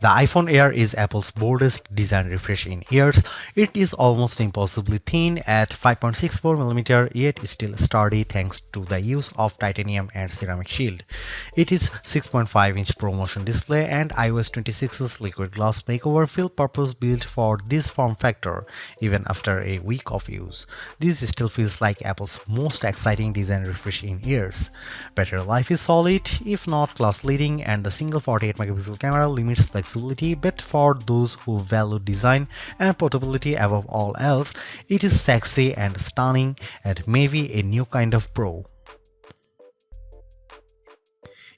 The iPhone Air is Apple's boldest design refresh in years. It is almost impossibly thin at 5.64mm, yet still sturdy thanks to the use of titanium and ceramic shield. It is 6.5-inch ProMotion display and iOS 26's liquid glass makeover feel purpose-built for this form factor, even after a week of use. This still feels like Apple's most exciting design refresh in years. Battery life is solid, if not class-leading, and the single 48-megapixel camera limits flexibility, but for those who value design and portability above all else, it is sexy and stunning and maybe a new kind of pro.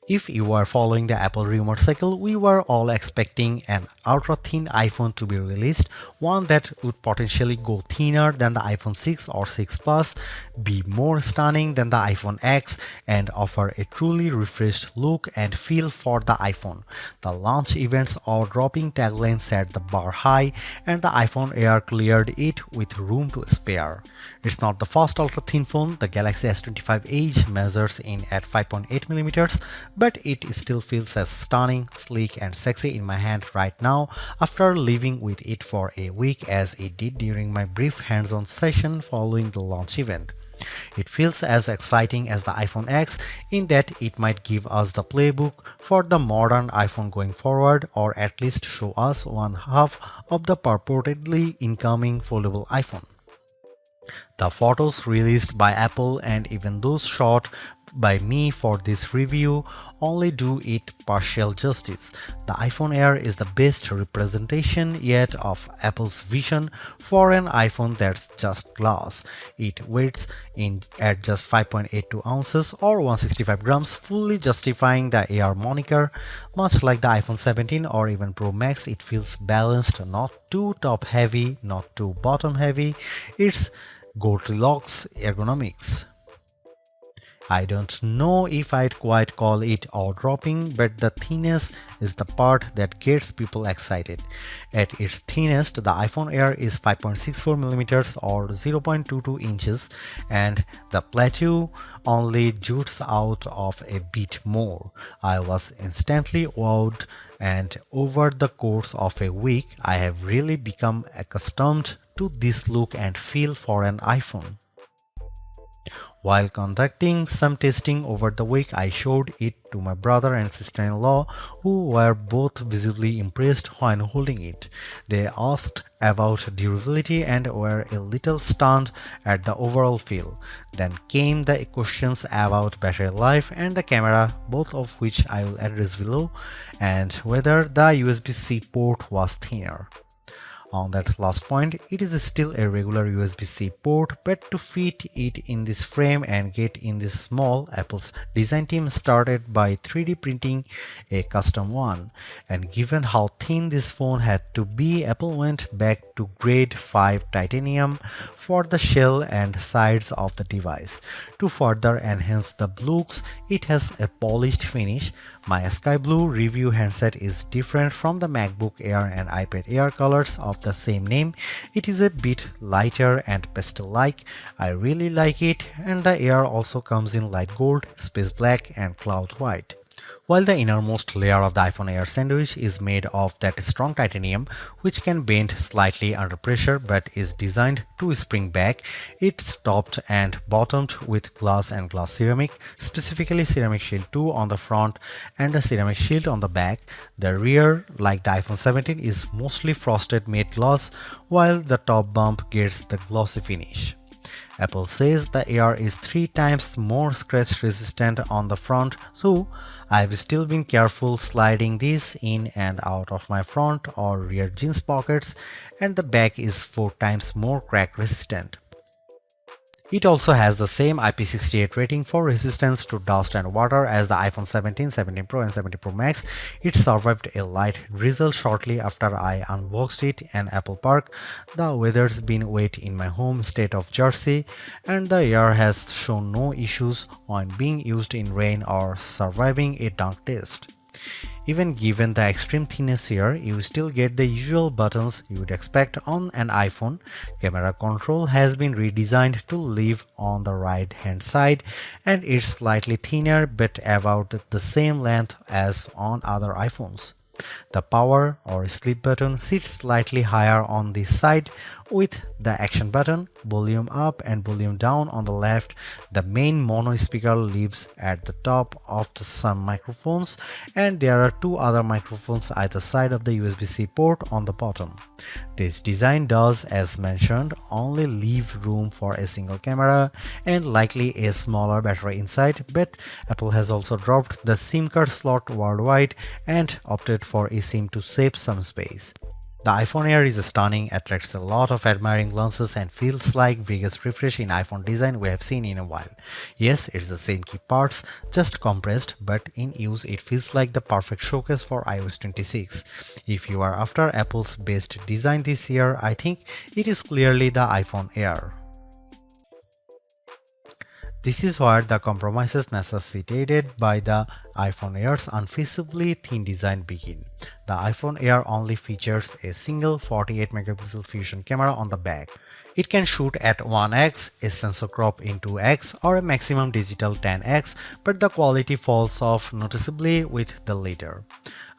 If you are following the Apple rumor cycle, we were all expecting an ultra-thin iPhone to be released, one that would potentially go thinner than the iPhone 6 or 6 Plus, be more stunning than the iPhone X, and offer a truly refreshed look and feel for the iPhone. The launch event's awe-dropping tagline set the bar high, and the iPhone Air cleared it with room to spare. It's not the first ultra-thin phone. The Galaxy S25 Edge measures in at 5.8mm, but it still feels as stunning, sleek, and sexy in my hand right now after living with it for a week as it did during my brief hands-on session following the launch event. It feels as exciting as the iPhone X in that it might give us the playbook for the modern iPhone going forward, or at least show us one half of the purportedly incoming foldable iPhone. The photos released by Apple and even those shot by me for this review only do it partial justice. The iPhone Air is the best representation yet of Apple's vision for an iPhone that's just glass. It weighs in at just 5.82 ounces or 165 grams, fully justifying the Air moniker. Much like the iPhone 17 or even Pro Max, it feels balanced, not too top heavy, not too bottom heavy. It's Goldilocks ergonomics. I don't know if I'd quite call it awe-dropping, but the thinness is the part that gets people excited. At its thinnest, the iPhone Air is 5.64mm or 0.22 inches, and the plateau only jutes out of a bit more. I was instantly wowed, and over the course of a week, I have really become accustomed to this look and feel for an iPhone. While conducting some testing over the week, I showed it to my brother and sister-in-law, who were both visibly impressed when holding it. They asked about durability and were a little stunned at the overall feel. Then came the questions about battery life and the camera, both of which I will address below, and whether the USB-C port was thinner. On that last point, it is still a regular USB-C port, but to fit it in this frame and get in this small, Apple's design team started by 3D printing a custom one. And given how thin this phone had to be, Apple went back to grade 5 titanium for the shell and sides of the device. To further enhance the looks, it has a polished finish. My sky blue review handset is different from the MacBook Air and iPad Air colors of the same name. It is a bit lighter and pastel-like. I really like it, and the Air also comes in light gold, space black, and cloud white. While the innermost layer of the iPhone Air sandwich is made of that strong titanium, which can bend slightly under pressure but is designed to spring back, it's topped and bottomed with glass and glass ceramic, specifically Ceramic Shield 2 on the front and the Ceramic Shield on the back. The rear, like the iPhone 17, is mostly frosted matte glass, while the top bump gets the glossy finish. Apple says the Air is 3 times more scratch resistant on the front, so I've still been careful sliding this in and out of my front or rear jeans pockets, and the back is 4 times more crack resistant. It also has the same IP68 rating for resistance to dust and water as the iPhone 17, 17 Pro and 17 Pro Max. It survived a light drizzle shortly after I unboxed it in Apple Park. The weather's been wet in my home state of Jersey, and the Air has shown no issues when being used in rain or surviving a dunk test. Even given the extreme thinness here, you still get the usual buttons you would expect on an iPhone. Camera control has been redesigned to live on the right hand side, and it's slightly thinner but about the same length as on other iPhones. The power or sleep button sits slightly higher on the side with the action button, volume up and volume down on the left. The main mono speaker lives at the top of some microphones, and there are two other microphones either side of the USB-C port on the bottom. This design does, as mentioned, only leave room for a single camera and likely a smaller battery inside, but Apple has also dropped the SIM card slot worldwide and opted for eSIM to save some space. The iPhone Air is stunning, attracts a lot of admiring glances, and feels like biggest refresh in iPhone design we have seen in a while. Yes, it's the same key parts, just compressed, but in use it feels like the perfect showcase for iOS 26. If you are after Apple's best design this year, I think it is clearly the iPhone Air. This is where the compromises necessitated by the iPhone Air's unfeasibly thin design begin. The iPhone Air only features a single 48 megapixel fusion camera on the back. It can shoot at 1x, a sensor crop in 2x, or a maximum digital 10x, but the quality falls off noticeably with the latter.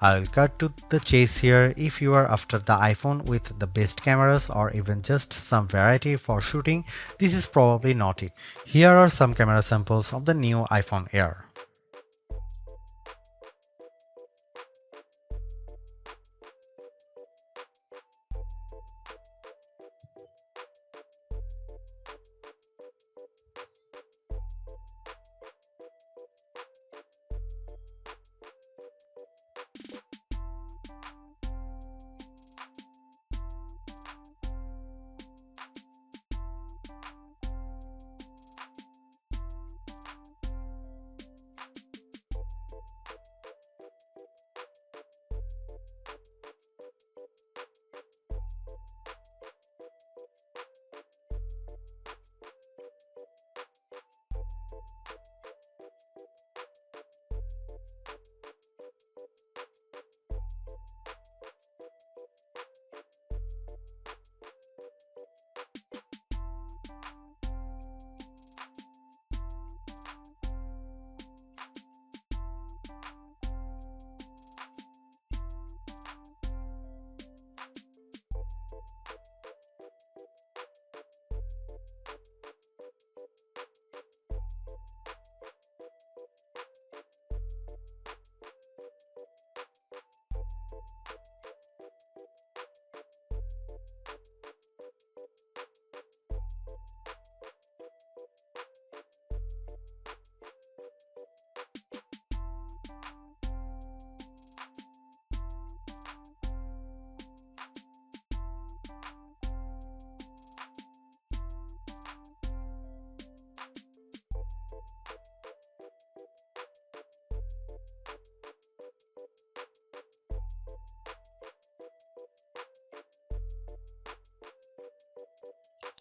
I will cut to the chase here. If you are after the iPhone with the best cameras or even just some variety for shooting, this is probably not it. Here are some camera samples of the new iPhone Air.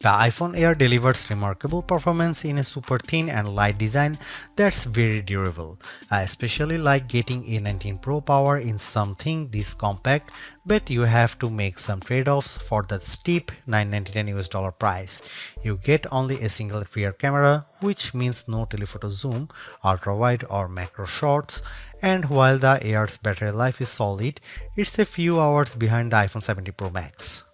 The iPhone Air delivers remarkable performance in a super thin and light design that's very durable. I especially like getting A19 Pro power in something this compact, but you have to make some trade-offs for the steep $999 price. You get only a single rear camera, which means no telephoto zoom, ultra-wide or macro shots, and while the Air's battery life is solid, it's a few hours behind the iPhone 17 Pro Max.